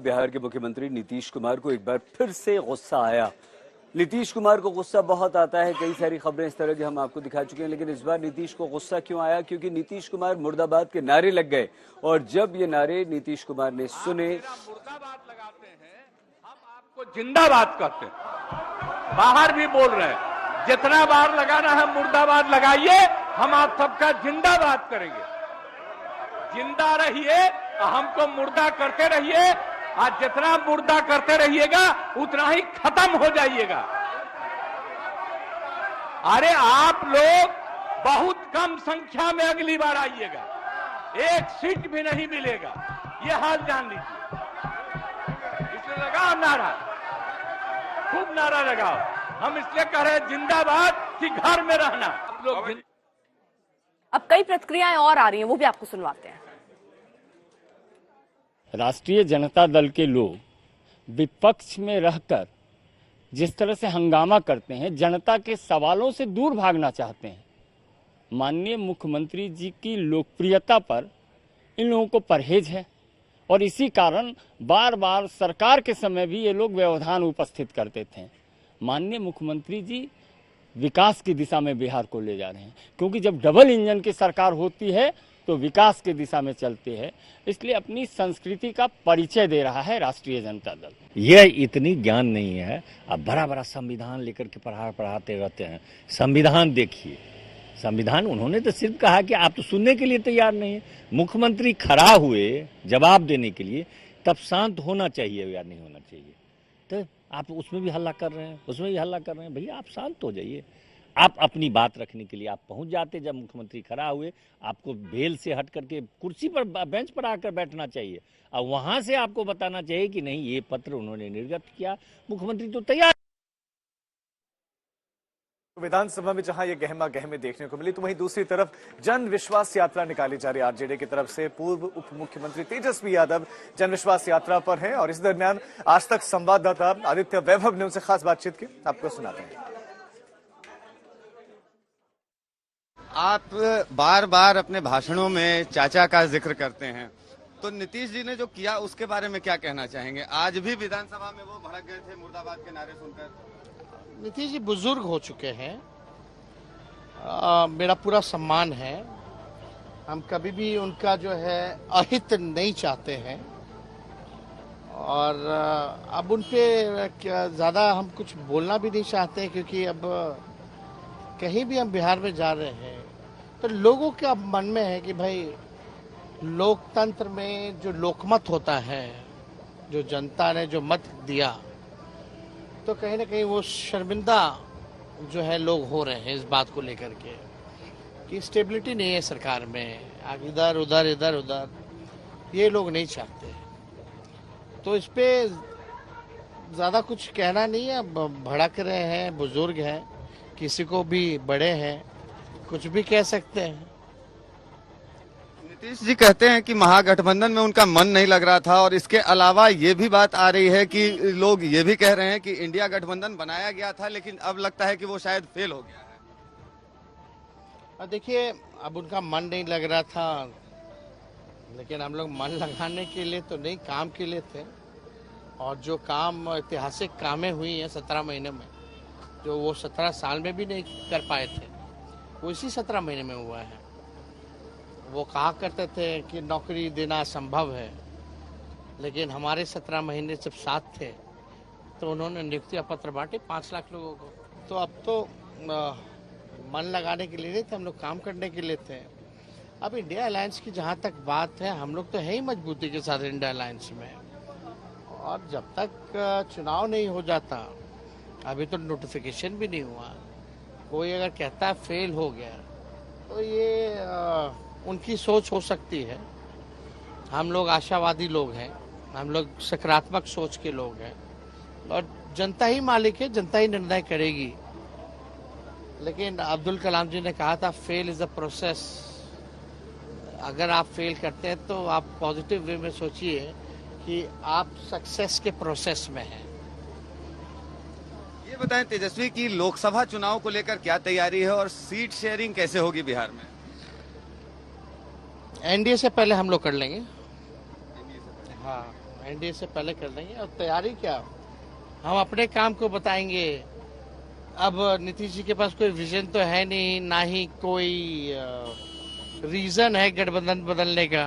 बिहार के मुख्यमंत्री नीतीश कुमार को एक बार फिर से गुस्सा आया। नीतीश कुमार को गुस्सा बहुत आता है, कई सारी खबरें इस तरह की हम आपको दिखा चुके हैं, लेकिन इस बार नीतीश को गुस्सा क्यों आया? क्योंकि नीतीश कुमार मुर्दाबाद के नारे लग गए और जब ये नारे नीतीश कुमार ने सुने, मुर्दाबाद लगाते हैं, हम आपको जिंदाबाद कहते हैं। बाहर भी बोल रहे हैं, जितना बार लगाना है मुर्दाबाद लगाइए, हम आप सबका जिंदाबाद करेंगे। जिंदा रहिए, हमको मुर्दा करते रहिए। आज जितना मुर्दा करते रहिएगा उतना ही खत्म हो जाइएगा। अरे आप लोग बहुत कम संख्या में अगली बार आइएगा, एक सीट भी नहीं मिलेगा, ये हाल जान लीजिए। इसलिए लगाओ नारा, खूब नारा लगाओ। हम इसलिए कह रहे हैं जिंदाबाद कि घर में रहना। आप लोग अब कई प्रतिक्रियाएं और आ रही हैं, वो भी आपको सुनवाते हैं। राष्ट्रीय जनता दल के लोग विपक्ष में रहकर जिस तरह से हंगामा करते हैं, जनता के सवालों से दूर भागना चाहते हैं। माननीय मुख्यमंत्री जी की लोकप्रियता पर इन लोगों को परहेज है और इसी कारण बार बार सरकार के समय भी ये लोग व्यवधान उपस्थित करते थे। माननीय मुख्यमंत्री जी विकास की दिशा में बिहार को ले जा रहे हैं, क्योंकि जब डबल इंजन की सरकार होती है तो विकास की दिशा में चलती है। इसलिए अपनी संस्कृति का परिचय दे रहा है राष्ट्रीय जनता दल। यह इतनी ज्ञान नहीं है। अब बड़ा बड़ा संविधान लेकर के पढ़ाते रहते हैं। संविधान देखिए, संविधान उन्होंने तो सिर्फ कहा कि आप तो सुनने के लिए तैयार नहीं है। मुख्यमंत्री खड़ा हुए जवाब देने के लिए, तब शांत होना चाहिए या नहीं होना चाहिए? तो आप उसमें भी हल्ला कर रहे हैं, उसमें भी हल्ला कर रहे हैं। भैया आप शांत हो जाइए। आप अपनी बात रखने के लिए आप पहुंच जाते। जब मुख्यमंत्री खड़ा हुए, आपको बेल से हट करके कुर्सी पर, बेंच पर आकर बैठना चाहिए और वहां से आपको बताना चाहिए कि नहीं, ये पत्र उन्होंने निर्गत किया। मुख्यमंत्री तो तैयार। विधानसभा में जहां ये गहमा गहमी देखने को मिली, तो वहीं दूसरी तरफ जन विश्वास यात्रा निकाली जा रही है आरजेडी की तरफ से। पूर्व उप मुख्यमंत्री तेजस्वी यादव जन विश्वास यात्रा पर हैं और इस दरमियान आज तक संवाददाता आदित्य वैभव ने उनसे खास बातचीत की, आपको सुनाते हैं। आप बार बार अपने भाषणों में चाचा का जिक्र करते हैं, तो नीतीश जी ने जो किया उसके बारे में क्या कहना चाहेंगे? आज भी विधानसभा में वो भड़क गए थे मुर्दाबाद के नारे सुनकर। नीतीश जी बुजुर्ग हो चुके हैं, मेरा पूरा सम्मान है। हम कभी भी उनका जो है अहित नहीं चाहते हैं और अब उन पे ज़्यादा हम कुछ बोलना भी नहीं चाहते, क्योंकि अब कहीं भी हम बिहार में जा रहे हैं तो लोगों के अब मन में है कि भाई लोकतंत्र में जो लोकमत होता है, जो जनता ने जो मत दिया, तो कहीं ना कहीं वो शर्मिंदा जो है लोग हो रहे हैं इस बात को लेकर के कि स्टेबिलिटी नहीं है सरकार में, इधर उधर इधर उधर, ये लोग नहीं चाहते। तो इस पे ज़्यादा कुछ कहना नहीं है। भड़क रहे हैं, बुजुर्ग हैं, किसी को भी बड़े हैं, कुछ भी कह सकते हैं। नीतीश जी कहते हैं कि महागठबंधन में उनका मन नहीं लग रहा था और इसके अलावा ये भी बात आ रही है कि लोग ये भी कह रहे हैं कि इंडिया गठबंधन बनाया गया था लेकिन अब लगता है कि वो शायद फेल हो गया है। देखिए, अब उनका मन नहीं लग रहा था, लेकिन हम लोग मन लगाने के लिए तो नहीं, काम के लिए थे। और जो काम ऐतिहासिक कामें हुई हैं 17 महीने में, जो वो 17 साल में भी नहीं कर पाए थे, वो इसी 17 महीने में हुआ है। वो कहा करते थे कि नौकरी देना असंभव है, लेकिन हमारे 17 महीने जब साथ थे तो उन्होंने नियुक्ति पत्र बांटे 5 लाख लोगों को। तो अब तो मन लगाने के लिए नहीं थे, हम लोग काम करने के लिए थे। अब इंडिया अलायंस की जहाँ तक बात है, हम लोग तो है ही मजबूती के साथ इंडिया अलायंस में, और जब तक चुनाव नहीं हो जाता, अभी तो नोटिफिकेशन भी नहीं हुआ, कोई अगर कहता है फेल हो गया तो ये उनकी सोच हो सकती है। हम लोग आशावादी लोग हैं, हम लोग सकारात्मक सोच के लोग हैं और जनता ही मालिक है, जनता ही निर्णय करेगी। लेकिन अब्दुल कलाम जी ने कहा था फेल इज अ प्रोसेस। अगर आप फेल करते हैं तो आप पॉजिटिव वे में सोचिए कि आप सक्सेस के प्रोसेस में हैं। ये बताएं तेजस्वी की लोकसभा चुनाव को लेकर क्या तैयारी है और सीट शेयरिंग कैसे होगी बिहार में? एनडीए से पहले हम लोग कर लेंगे। हाँ, एनडीए से पहले कर देंगे। और तैयारी क्या, हम अपने काम को बताएंगे। अब नीतीश जी के पास कोई विजन तो है नहीं, ना ही कोई रीजन है गठबंधन बदलने का।